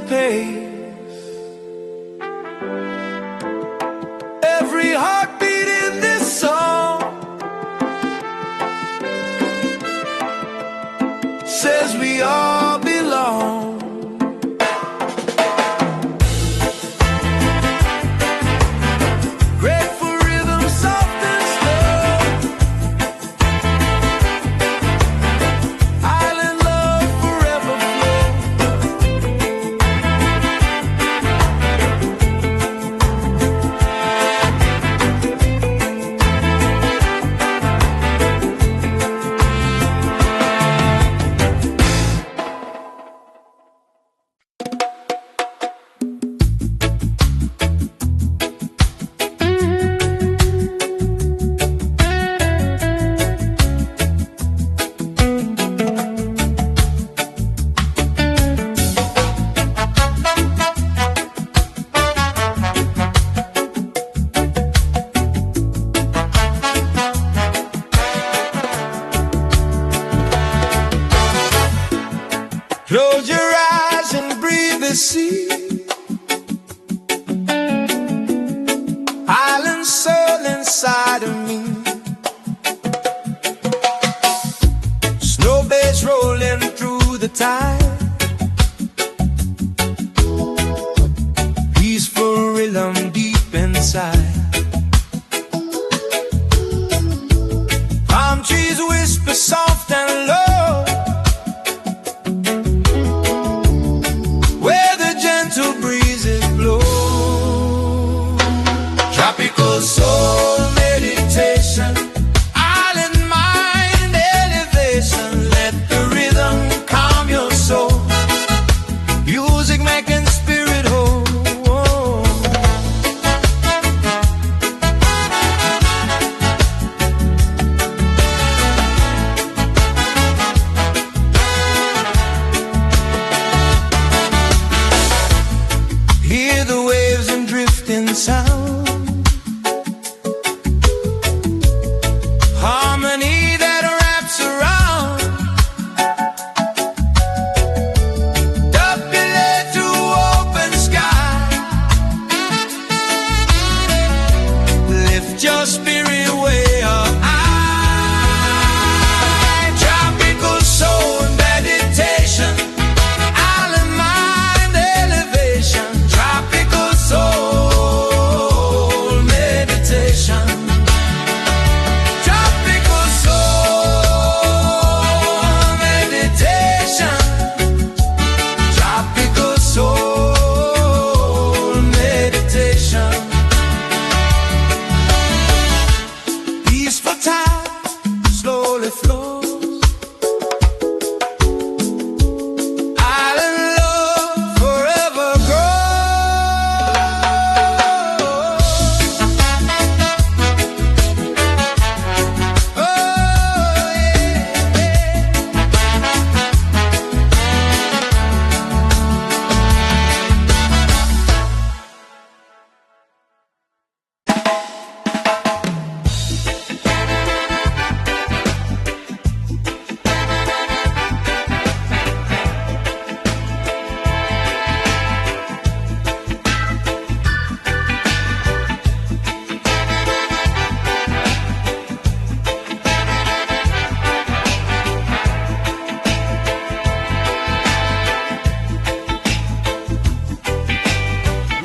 pace. Every heartbeat in this song says we all belong. Grateful rhythm, soft and slow. Island love forever flow. Close your eyes and breathe the sea. Island soul inside of me. Snow bass rolling through the tide. Peaceful rhythm deep inside. Palm trees whisper soft and low. Breezes blow. Tropical soul meditation. Island mind elevation. Let the rhythm calm your soul. Music making spirit whole. Hear the waves and drifting sound. Harmony that wraps around. Up below to open sky. Lift your spirit way up high. Tropical soul meditation. Island mind elevation. Tropical soul meditation. Tropical soul meditation. Tropical soul meditation. Peaceful tide slowly flows. Island love forever grows. Oh,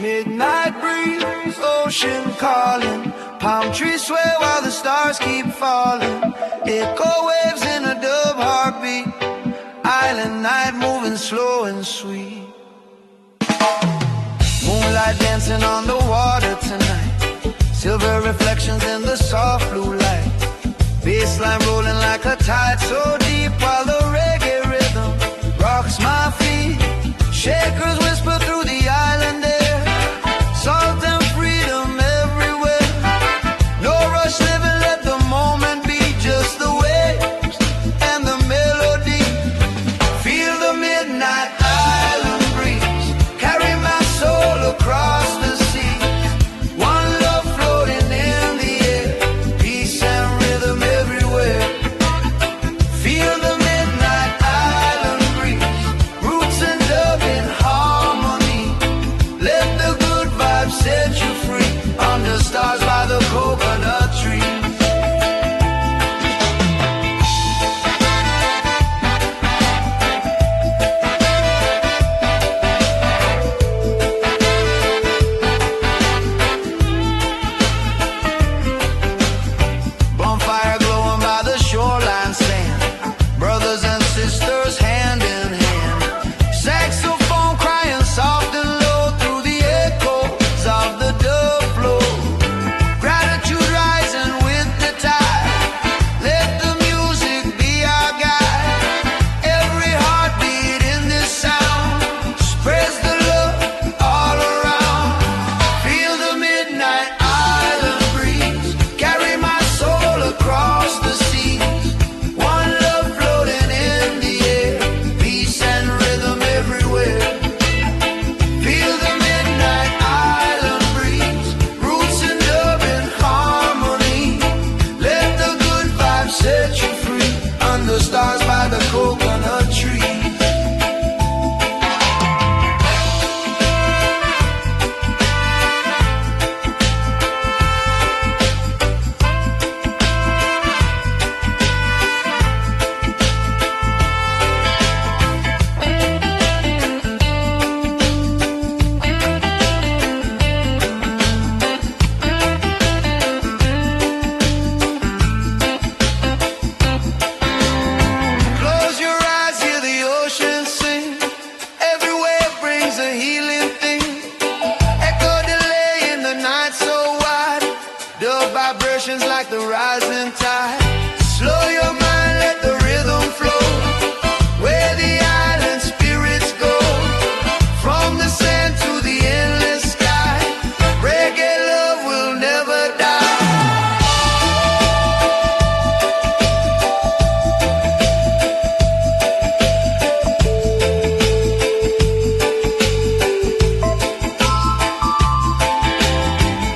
midnight breeze, ocean calling. Palm trees sway while the stars keep falling. Echo waves in a dove heartbeat. Island night moving slow and sweet. Moonlight dancing on the water tonight. Silver reflections in the soft blue light. Bassline rolling like a tide so deep while the reggae rhythm rocks my feet. Shakers whisper through the island air. Salt and freedom everywhere. No rush living, let the moment be. Just the waves and the melody. Feel the midnight island breeze. Carry my soul across the sea. One love floating in the air. Peace and rhythm everywhere. Feel the midnight island breeze. Roots and dove in harmony. winds like the rising tide. Slow your mind, let the rhythm flow. Where the island spirits go, from the sand to the endless sky. Reggae love will never die.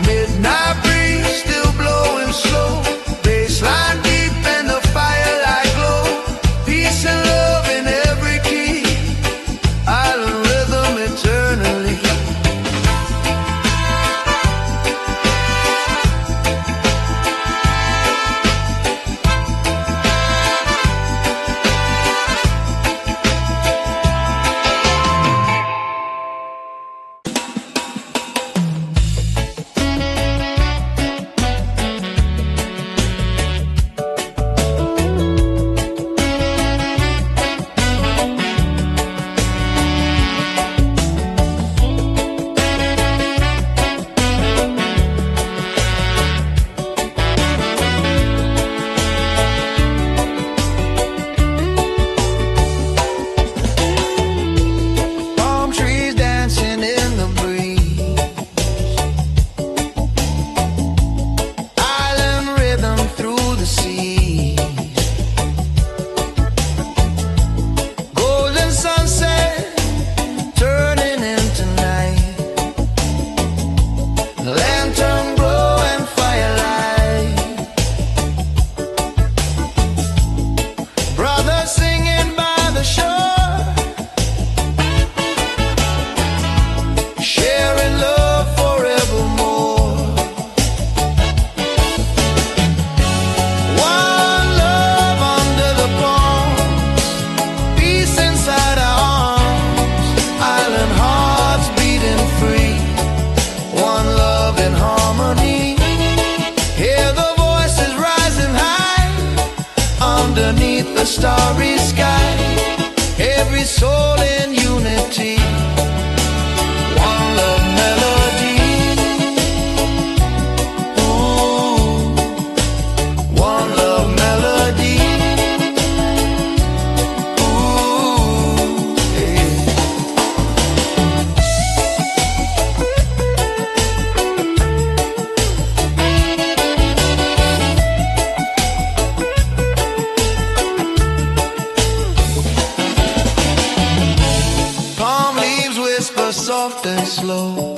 Midnight breeze still blowing slow, baseline deep and the firelight glow. Peace and love in every key, island rhythm eternally. Palm trees dancing in the breeze, island rhythm through the seas. Golden sunset turning into night, lantern glow and firelight. Brothers singing by the shore, sharing love forevermore. One love under the palms, peace inside our arms. Island hearts beating free, one love in harmony. Hear the voices rising high underneath the starry sky. Every soul in unity, one love melody. Ooh, one love melody. Ooh, yeah. Palm leaves whisper soft and slow.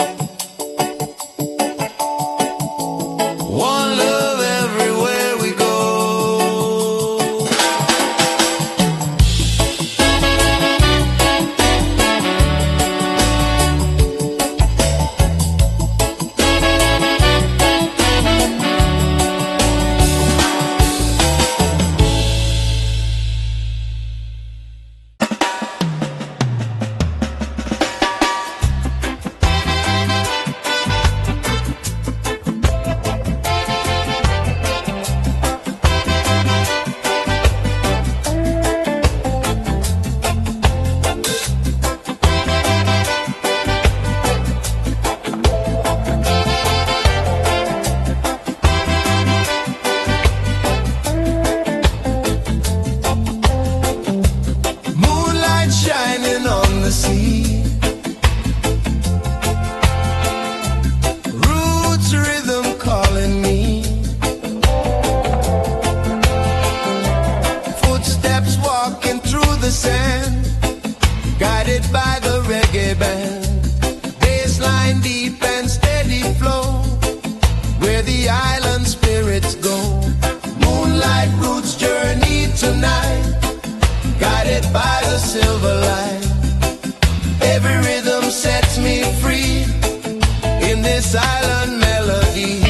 One love everywhere we go. Moonlight shining on the sea, roots rhythm calling me. Footsteps walking through the sand, guided by the reggae band. Baseline deep and steady flow, where the island spirits go. Moonlight roots journey tonight, guided by the silver light. Every rhythm sets me free in this island melody.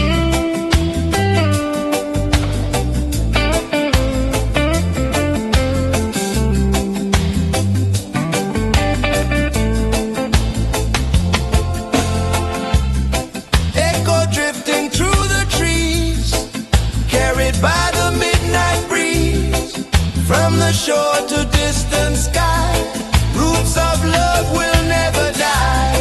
Echo drifting through the trees, carried by the midnight breeze. From the shore to distant sky, roots of love will never die.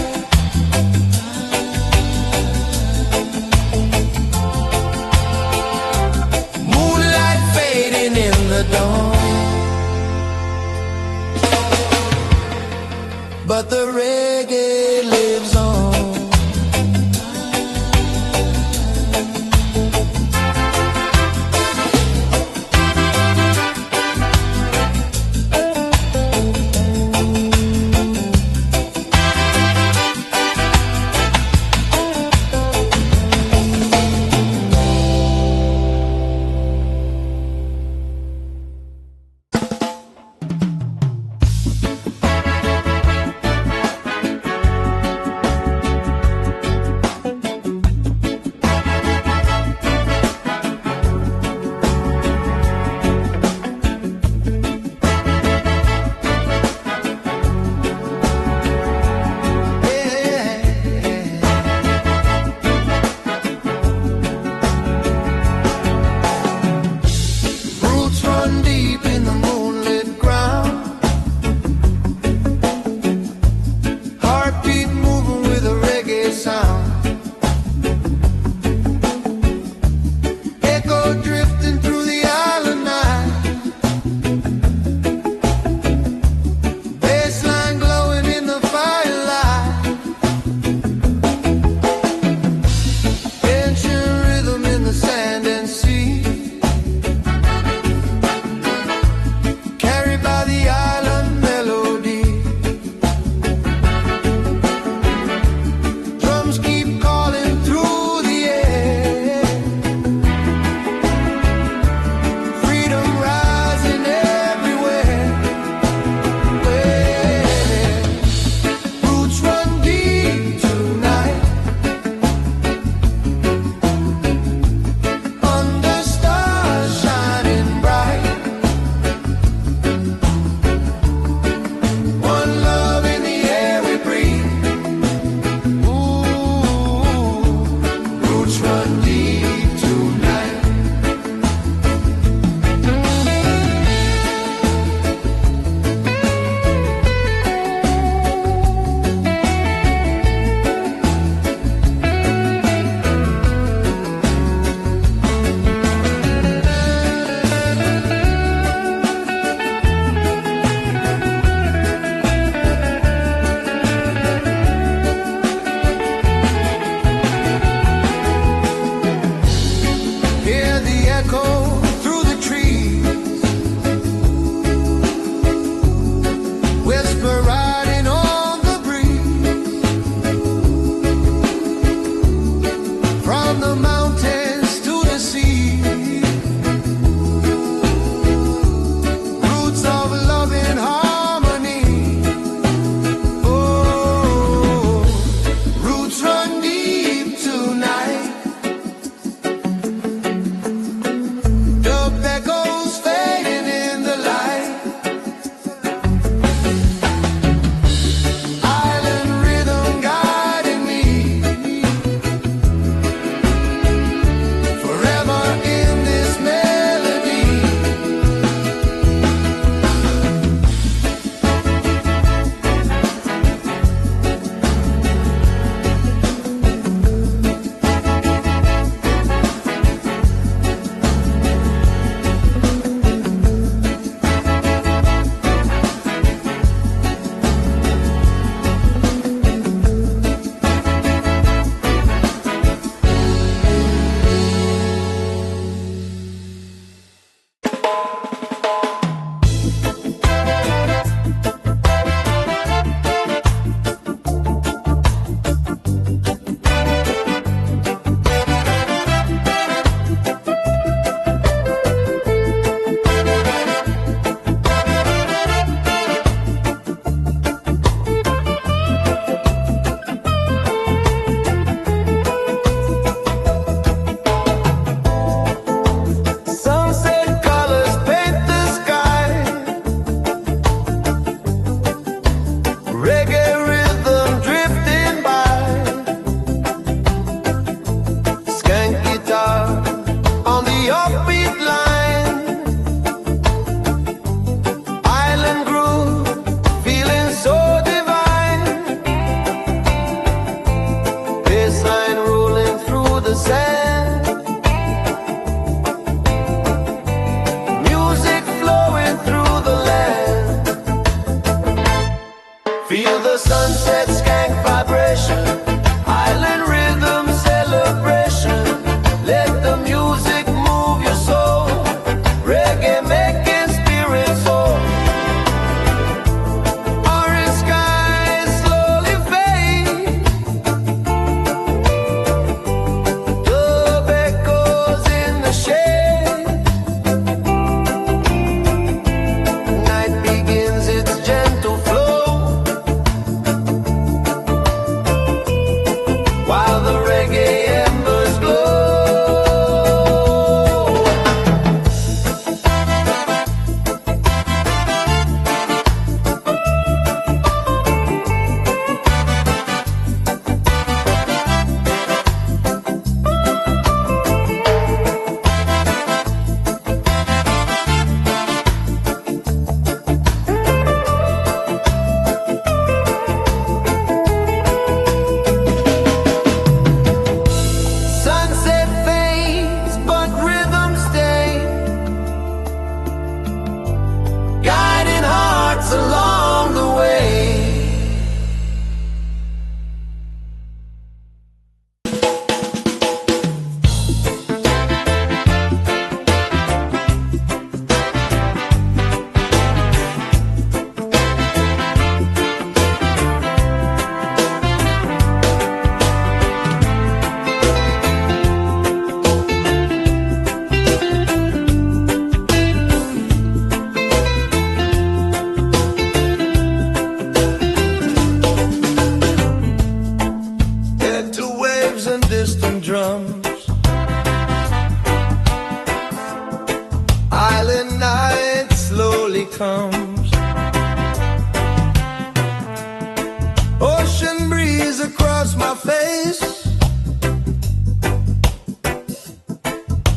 across my face.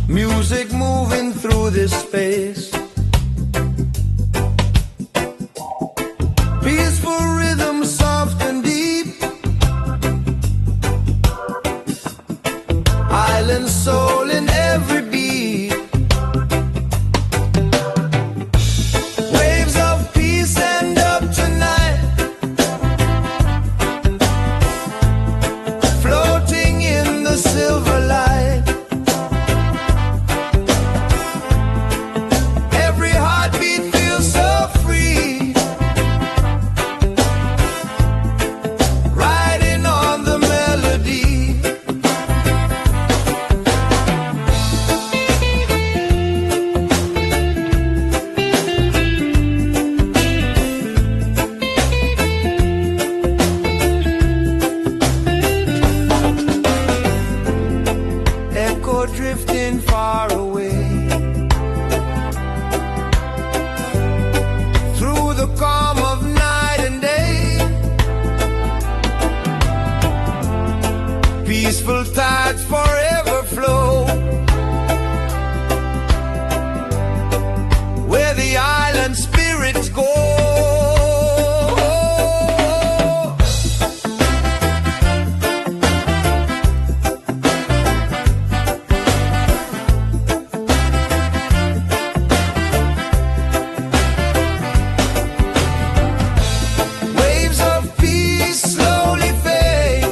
Music moving through this space. Peaceful rhythm, soft and deep. Island soul in every beat. Waves of peace end up tonight, floating in the silver light. Every heartbeat feels so free, riding on the melody. Echo drifting far away, through the calm of night and day. Peaceful tides forever flow, where the island spirits go. Waves of peace slowly fade,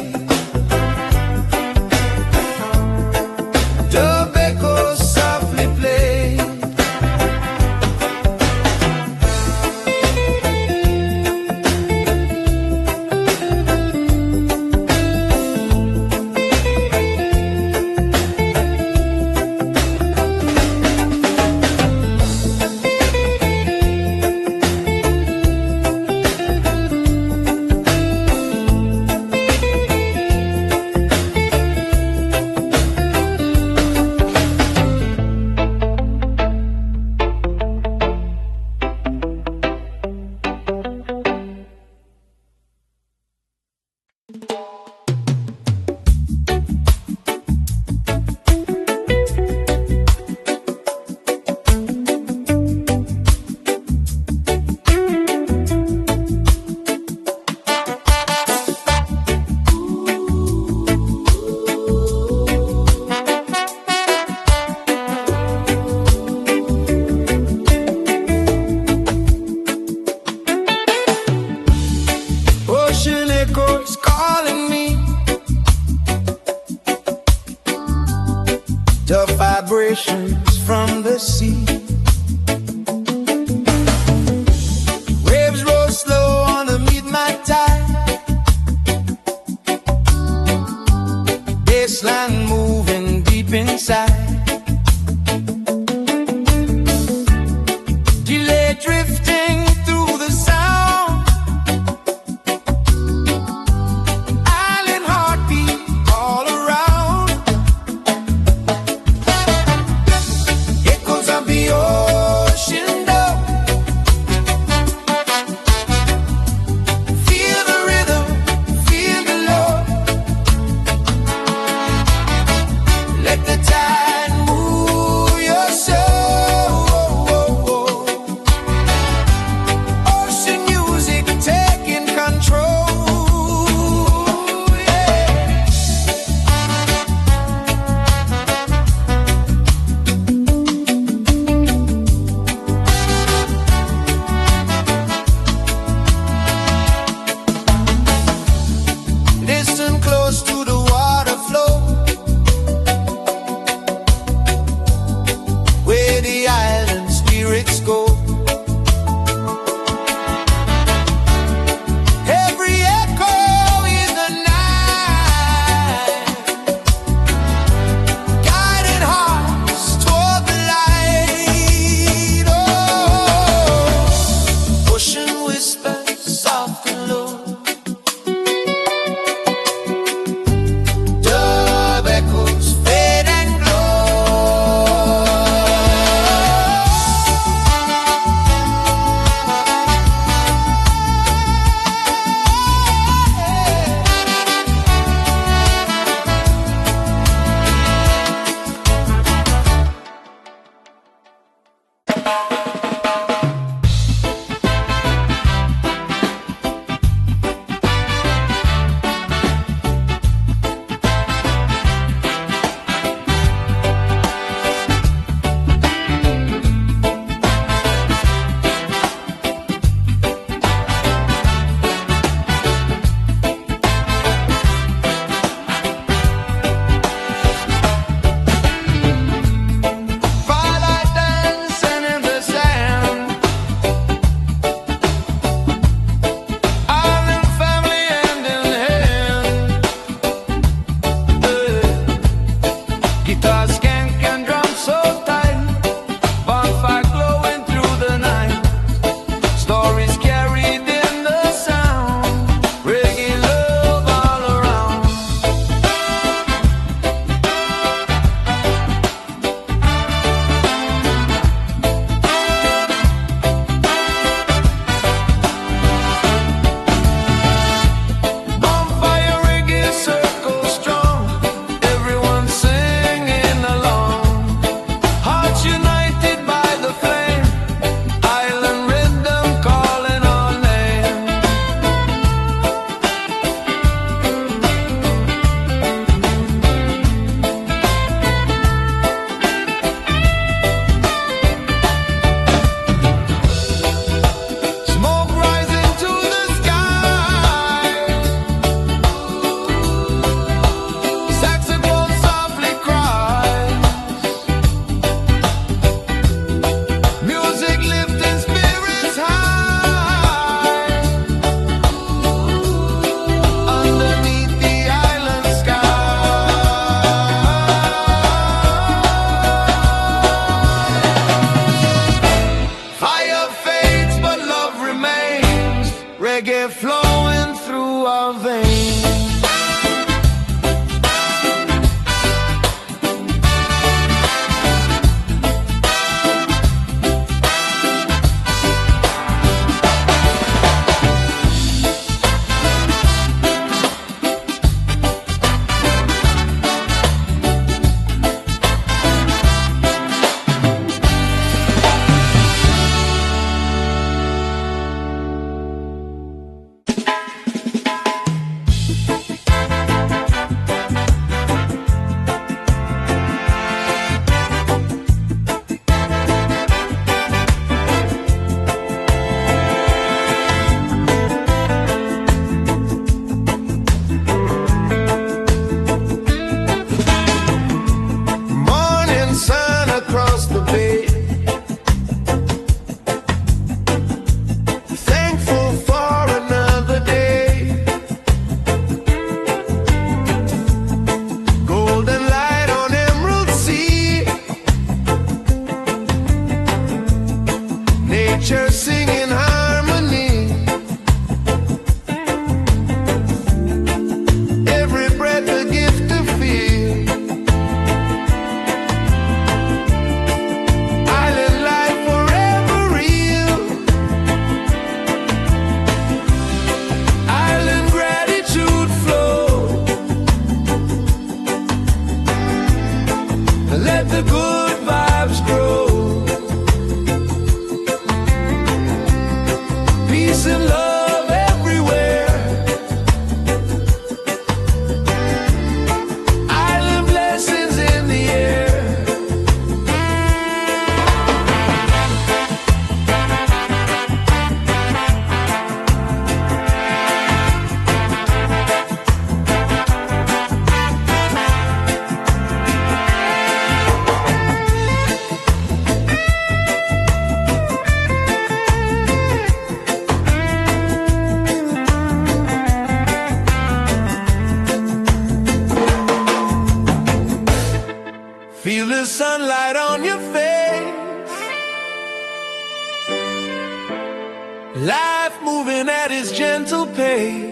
dub echoes softly play. Ocean echoes calling me, the vibrations from the sea. Waves roll slow on the midnight tide, baseline moving deep inside. Delay drifting through the sound, island heartbeat all around. Echoes of the ocean door, feel the rhythm, feel the love. Let the tide the sunlight on your face. Life moving at its gentle pace.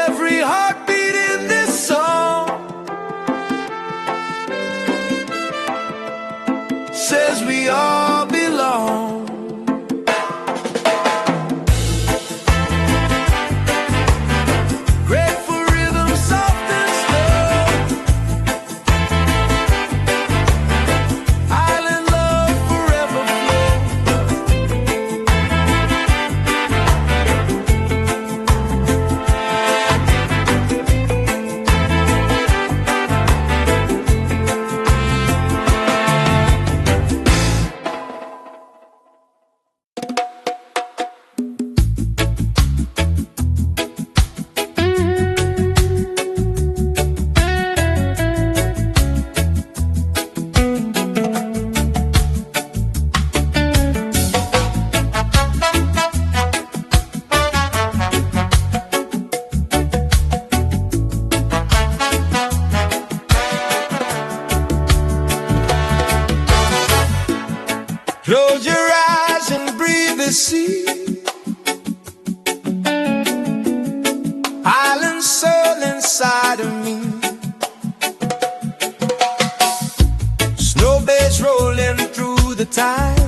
Every heartbeat in this song says we all belong. Close your eyes and breathe the sea. Island soul inside of me. Snow bass rolling through the tide.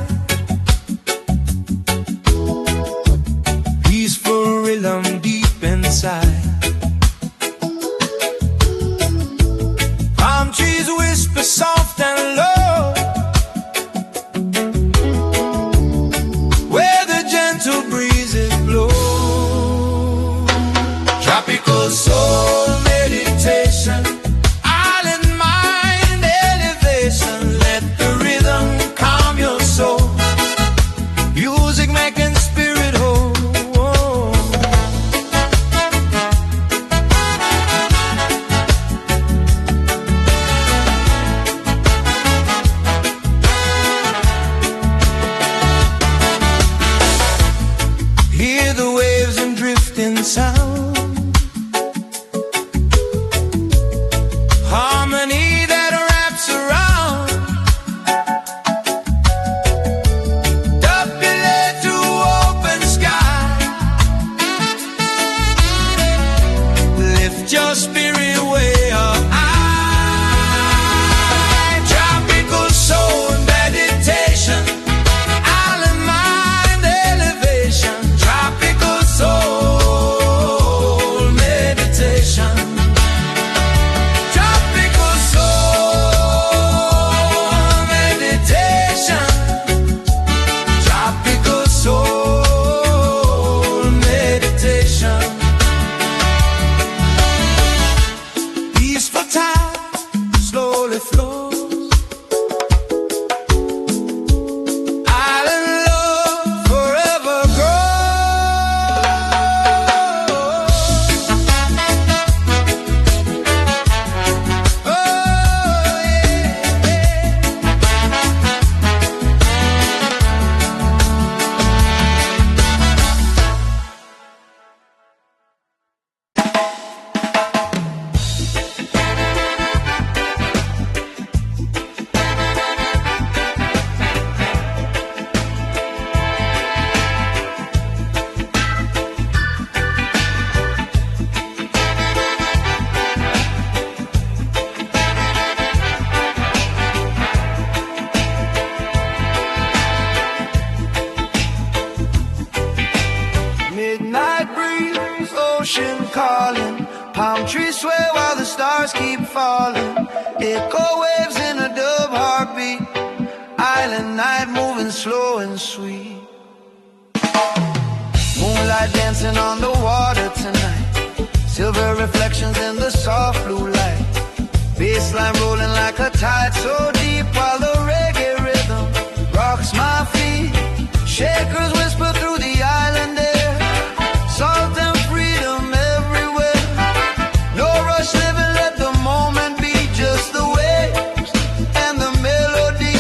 Peaceful rhythm deep inside. Palm trees whisper soft and low. Soul meditation, island mind elevation. Let the rhythm calm your soul. Music making spirit whole. Hear the waves and drifting sound. Your spirit way up high. Tropical soul meditation, island mind elevation. Tropical soul meditation. Tropical soul meditation. Tropical soul meditation. Slowly flows. Island love forever grows. Oh midnight breeze, ocean calling. Palm trees sway while the stars keep falling. Echo waves in a dove heartbeat. Island night moving slow and sweet. Moonlight dancing on the water tonight. Silver reflections in the soft blue light. Bassline rolling like a tide so deep while the reggae rhythm rocks my feet. Shakers whisper through the island air. Salt and freedom everywhere. No rush living, let the moment be. Just the waves and the melody.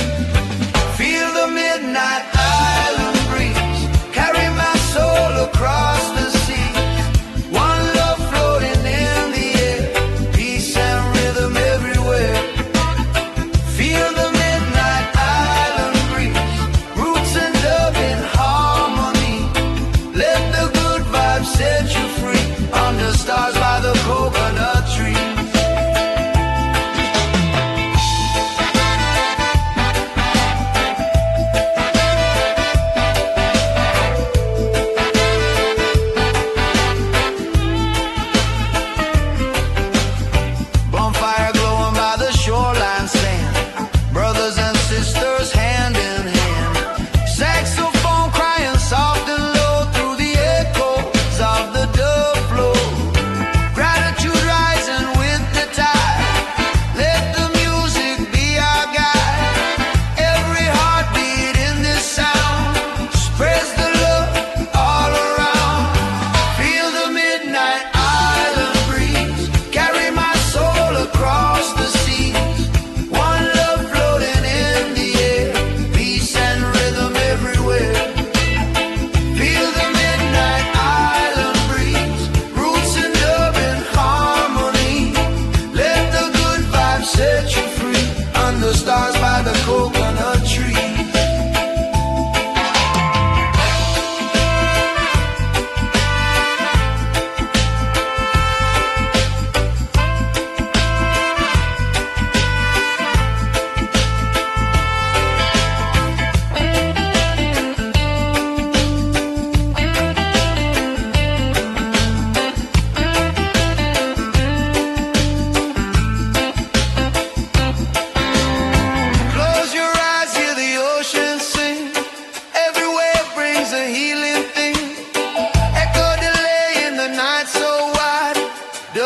Feel the midnight island breeze. Carry my soul across the sea. One love floating in the air. Peace and rhythm.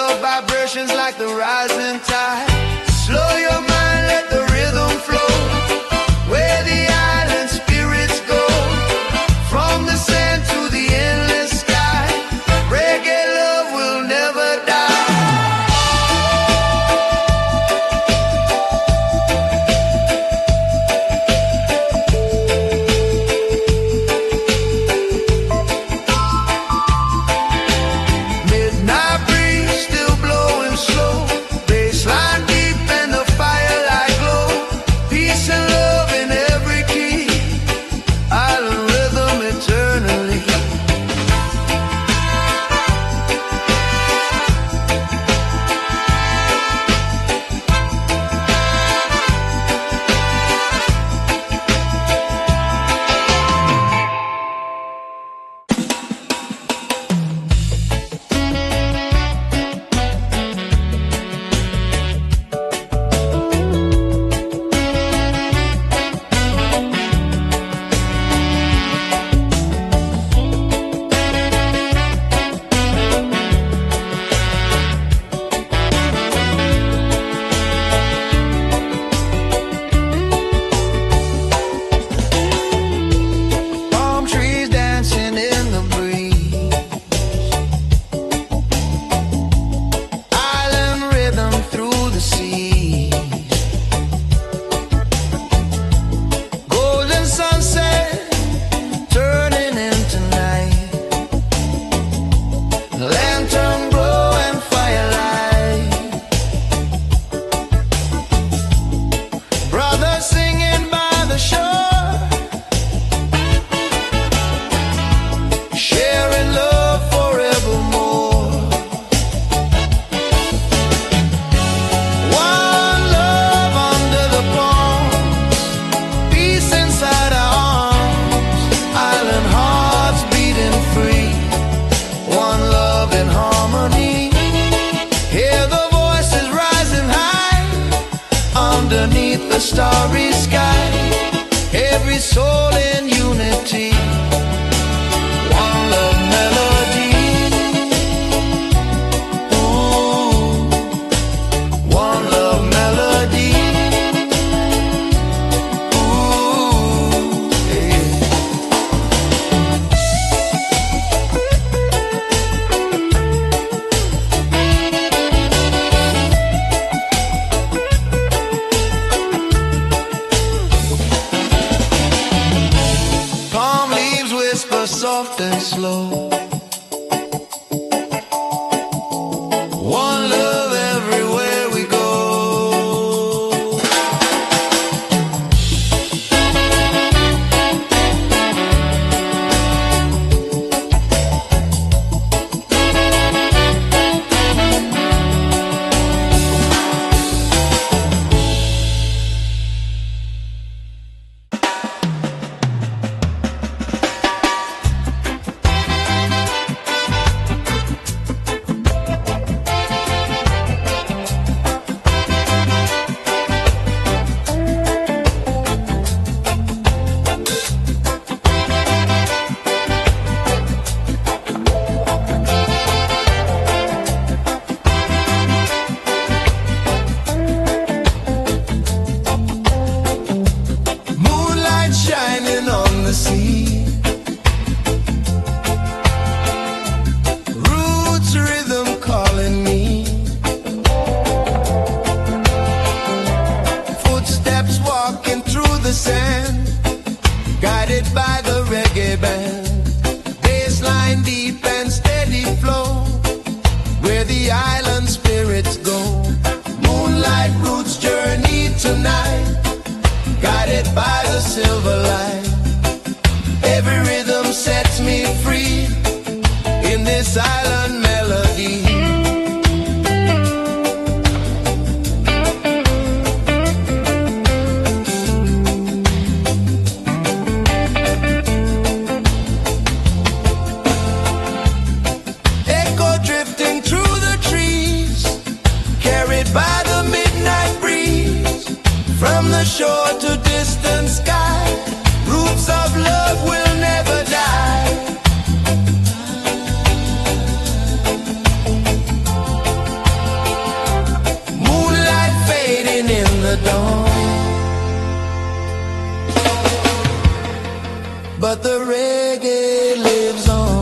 love vibrations like the rising tide. Slow your mind, let the rhythm flow. Where the island spirits go, from the sand to the endless sky. Reggae love will never die. Midnight breeze still blowing slow, baseline deep and the firelight glow. Peace and love in every key, island rhythm eternally. Palm trees dancing in the breeze, island rhythm through the sea. Golden sunset turning into night, lantern glow and firelight. Brothers singing by the shore, sharing love forevermore. One love under the palms, peace inside our arms. Island hearts beating free, one love in harmony. Hear the voices rising high underneath the starry sky. Every soul in unity, one love melody. Ooh, one love melody. Ooh, yeah. Palm leaves whisper soft and slow. One love everywhere we go. Moonlight shining on the sea, roots rhythm calling me. Footsteps walking through the sand, guided by the reggae band. Baseline deep and steady flow, where the island spirits go. Moonlight roots journey tonight, guided by the silver light. Every rhythm sets me free in this island melody. Echo drifting through the trees, carried by the midnight breeze. From the shore to distant sky, roots of love will never die. but the reggae lives on.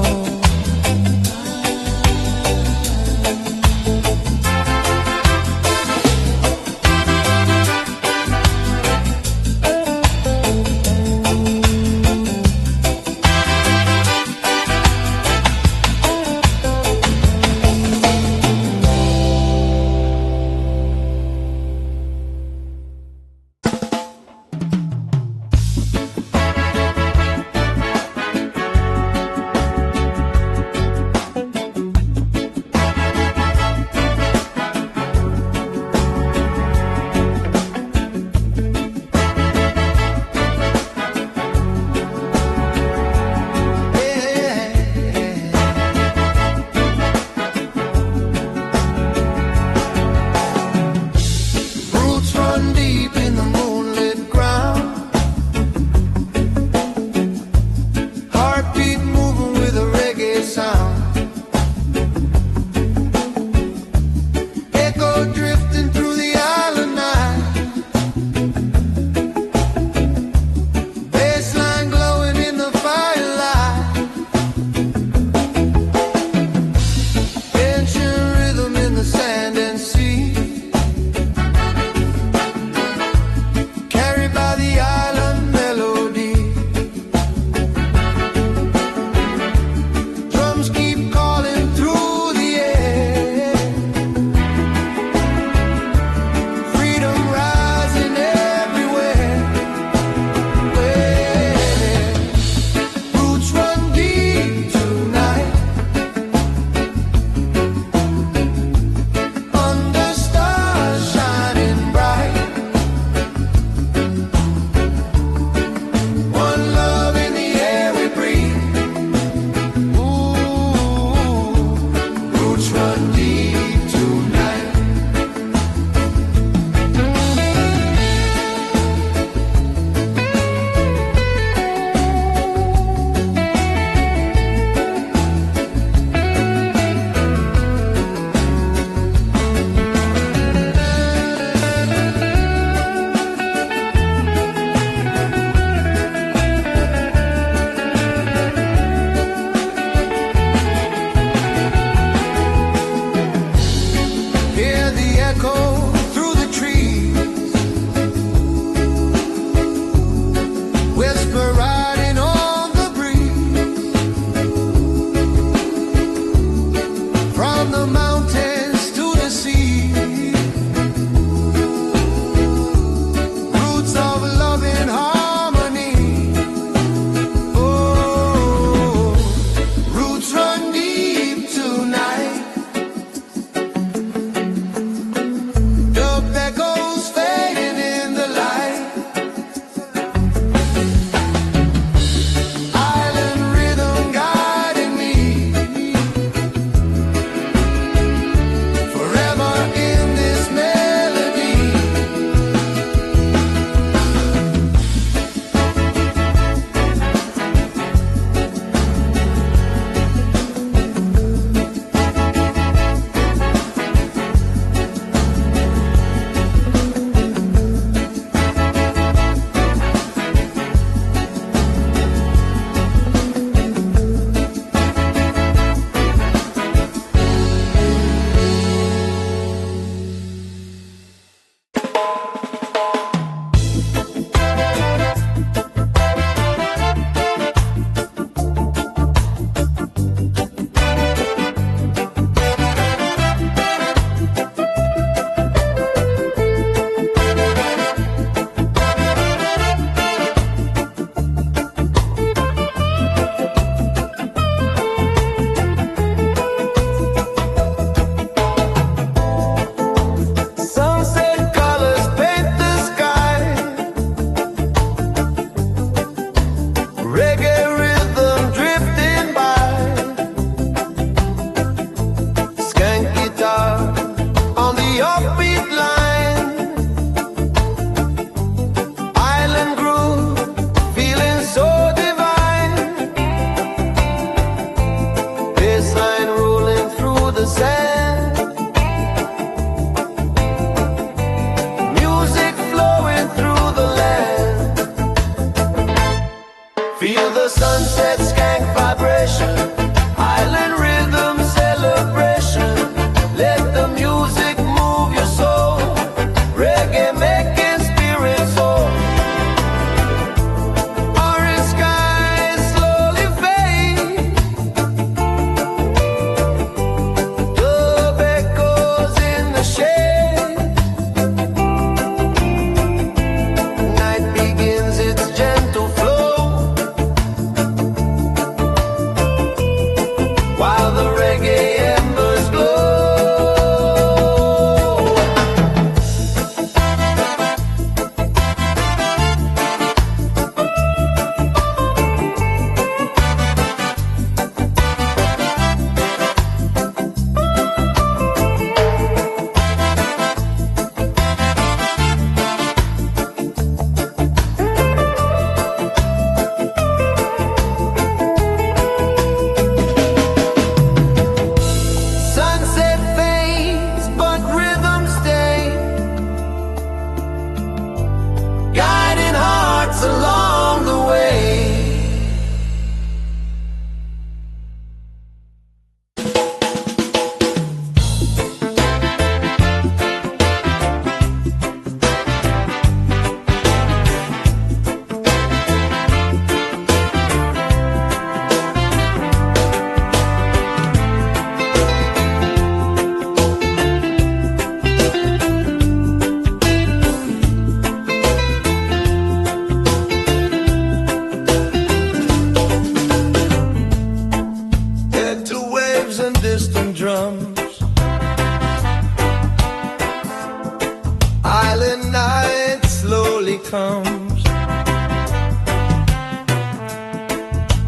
distant drums. Island night slowly comes.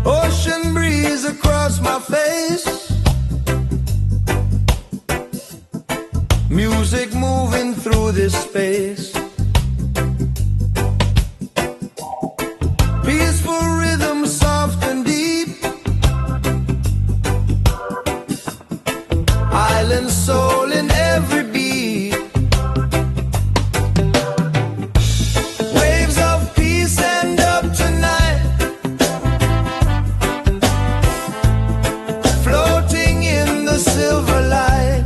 Ocean breeze across my face. Music moving through this space. Peaceful rhythm, soft and deep. Island soul in every beat. Waves of peace end up tonight, floating in the silver light.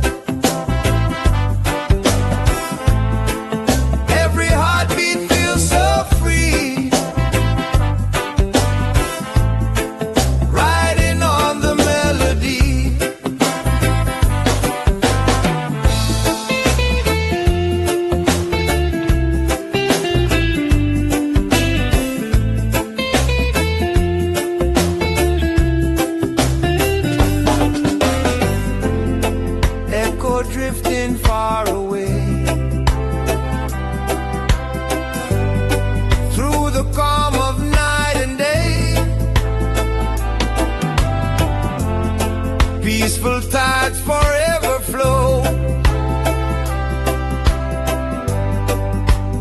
Every heartbeat feels so free, riding on the melody. Echo drifting far away, through the calm of night and day. Peaceful tides forever flow,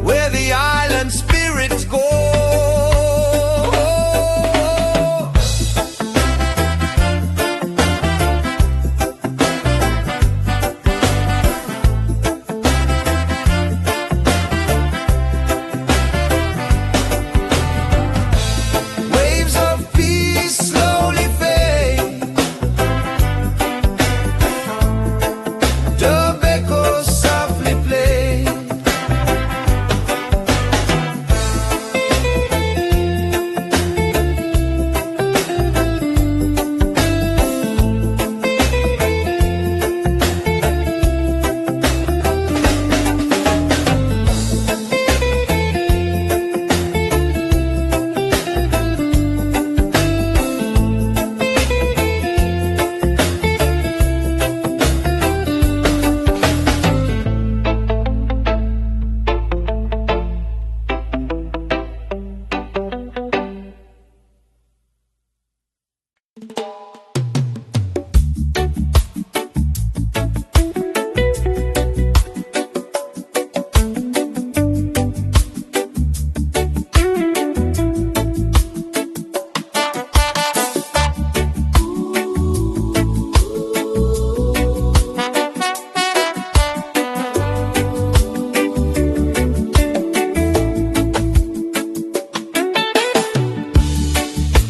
where the island spirits go. Waves of peace slowly fade. Dub echoes softly play.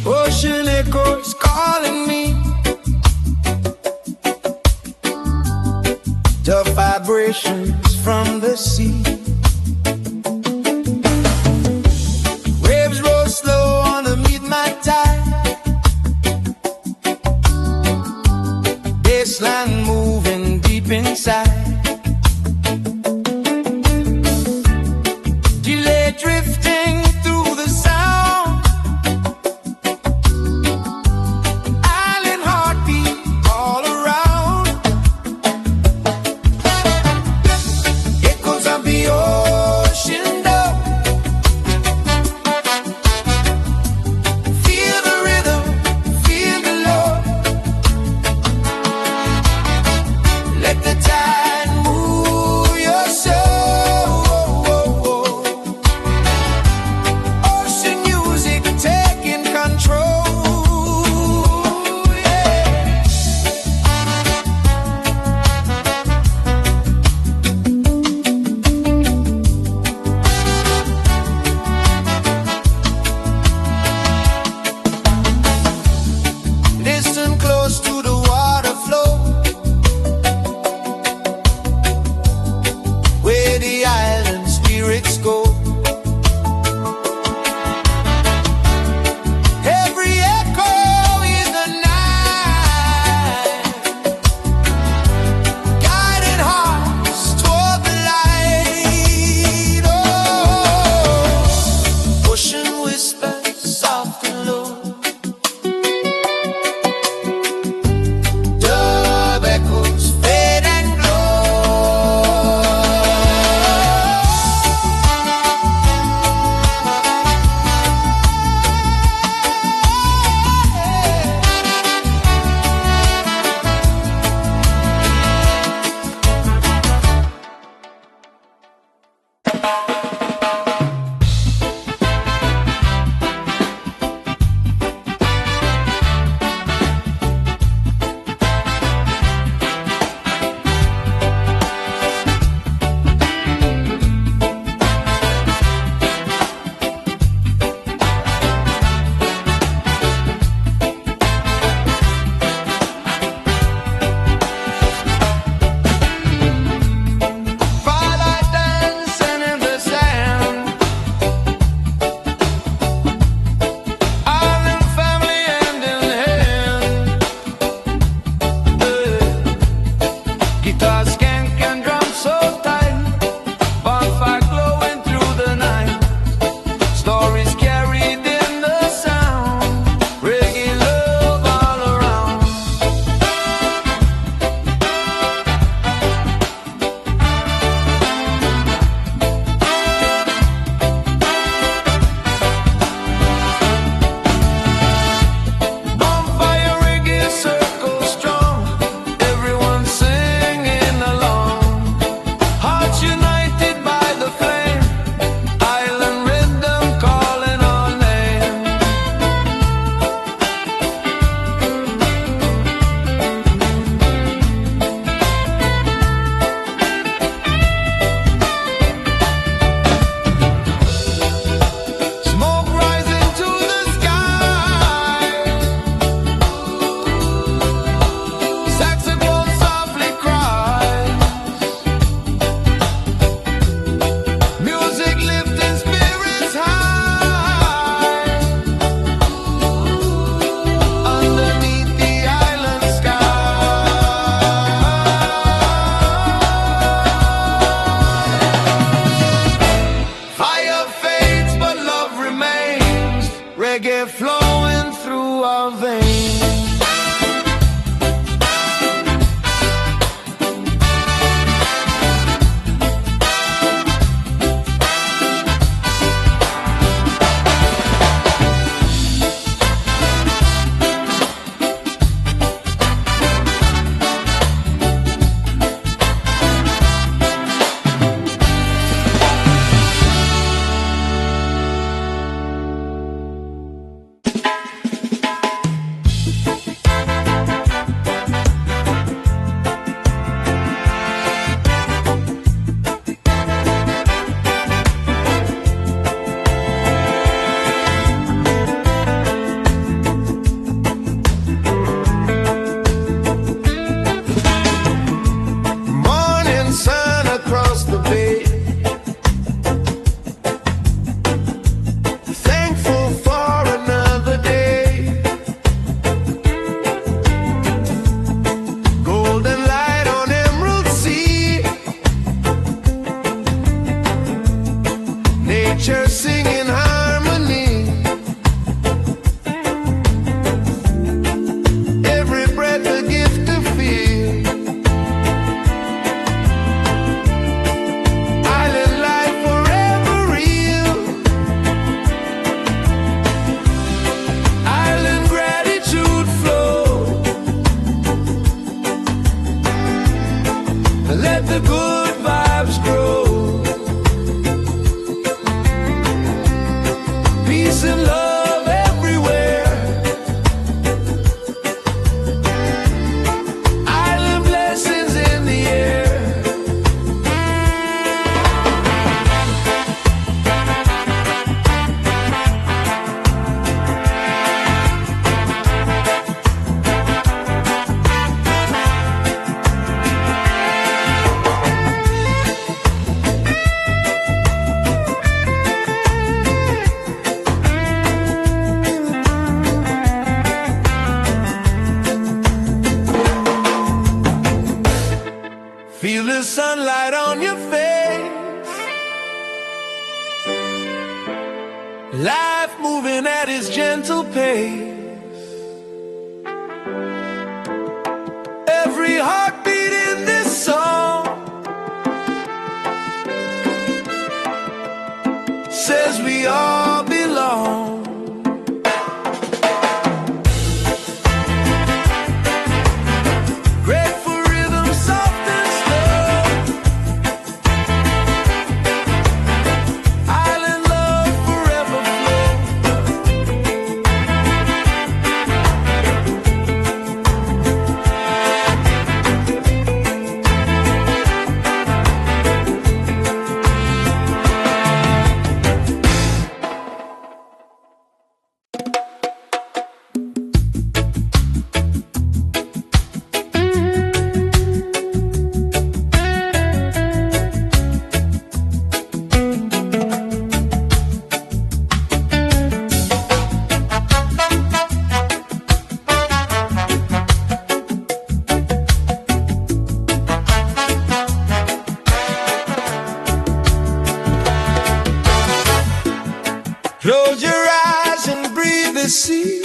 Ocean echoes calling me, the vibrations from the sea. Waves roll slow on the midnight tide, baseline moving deep inside. Delay drifting through the sound, island heartbeat all around. Echoes of the ocean down. Feel the rhythm, feel the love. Let the tide Let the good vibes grow. Peace and love everywhere. Island blessings in the air. Feel the sunlight on your face. Life moving at its gentle pace. Every heartbeat in this song says we all belong. Close your eyes and breathe the sea.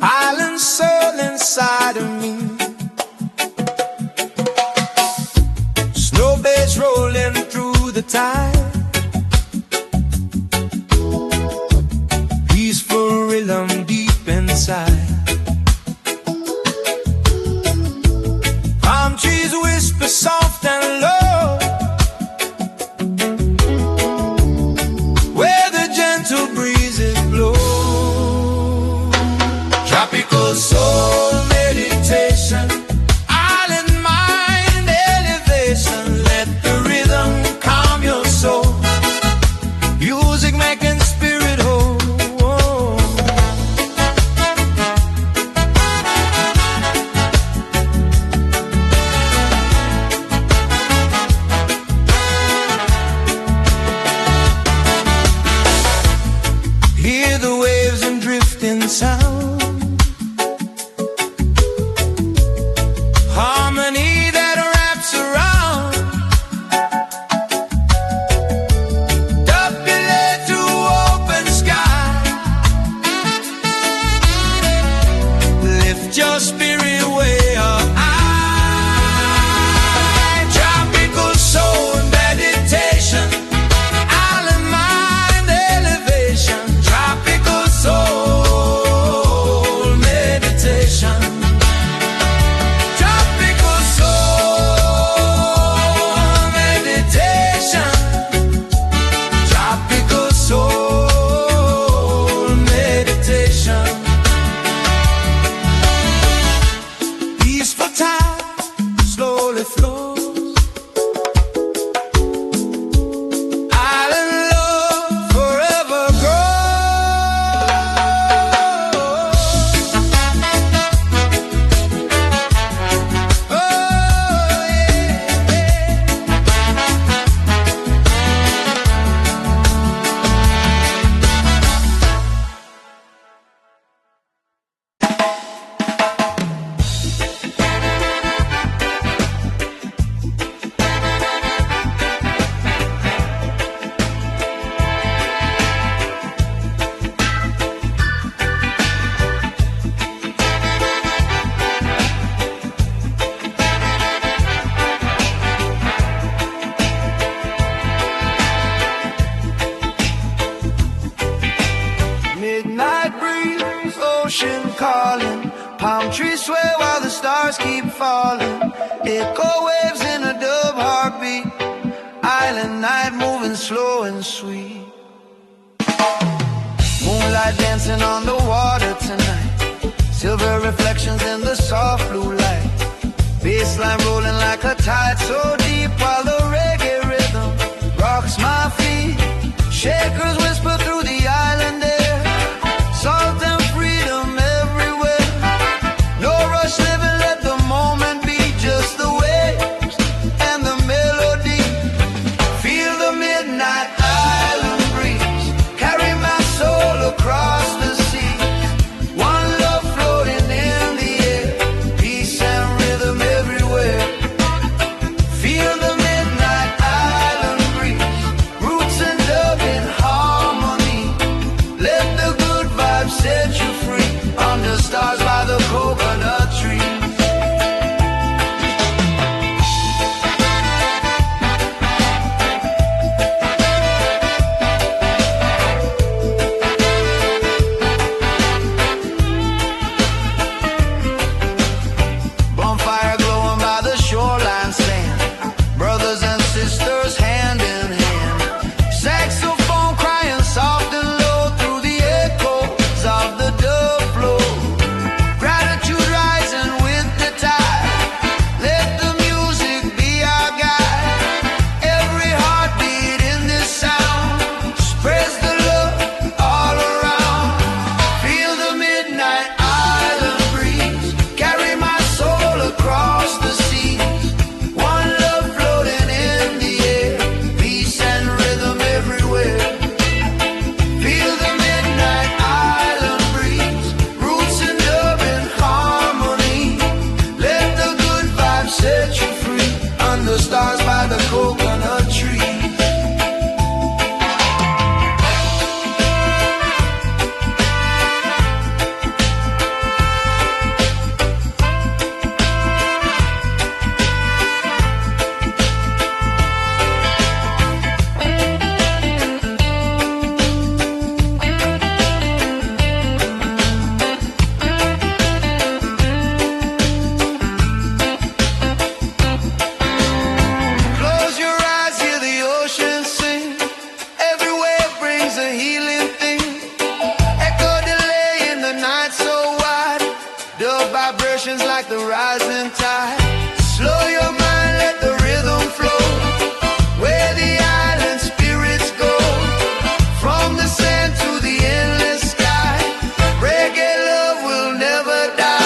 Island soul inside of me. Snow bass rolling through the tide. Peaceful rhythm deep inside. Palm trees whisper soft and low. Tropical soul meditation. we sway while the stars keep falling. Echo waves in a dub heartbeat. Island night moving slow and sweet. Moonlight dancing on the water tonight. Silver reflections in the soft blue light. Bassline rolling like a tide so deep while the reggae rhythm rocks my feet. Shakers whisper through the island air. Salt and freedom everywhere. No rush living, let the moment be. Just the waves and the melody. Feel the midnight island breeze. Carry my soul across the sea. One love floating in the air. Peace and rhythm everywhere. Feel the midnight island breeze. Roots and dub in harmony. Let the good vibes set you free. Under stars by the coconut tree. Bonfire glowing by the shoreline sand. Brothers and sisters hand in hand. Saxophone crying soft and low through the echoes of the dove flow. Gratitude rising with the tide. Let the music be our guide. Every heartbeat in this sound spreads the love all around. Feel the midnight island breeze. Carry my soul across the seas. One love floating in the air. Peace and rhythm everywhere. Feel the midnight island breeze. Roots and dub in harmony. Let the good vibes set you free. Under stars by the coconut tree. Close your eyes, hear the ocean sing. Every wave brings a healing thing. Echo delay in the night so wide. Dub vibrations like the rising tide. Slow your mind, let the rhythm flow. Where the island spirits go. From the sand to the endless sky. Reggae love will never die.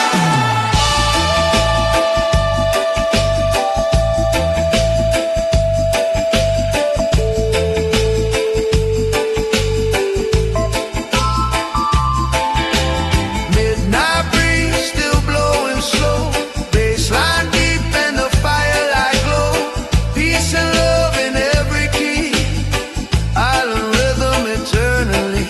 Midnight breeze still blowing slow. Bassline deep and the firelight glow. Peace and love in every key. Island rhythm eternally.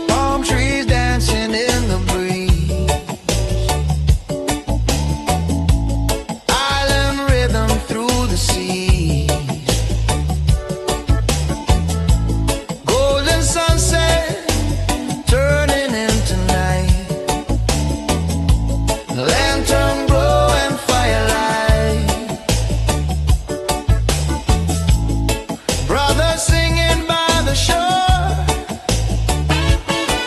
Palm trees dancing in the breeze. Island rhythm through the sea.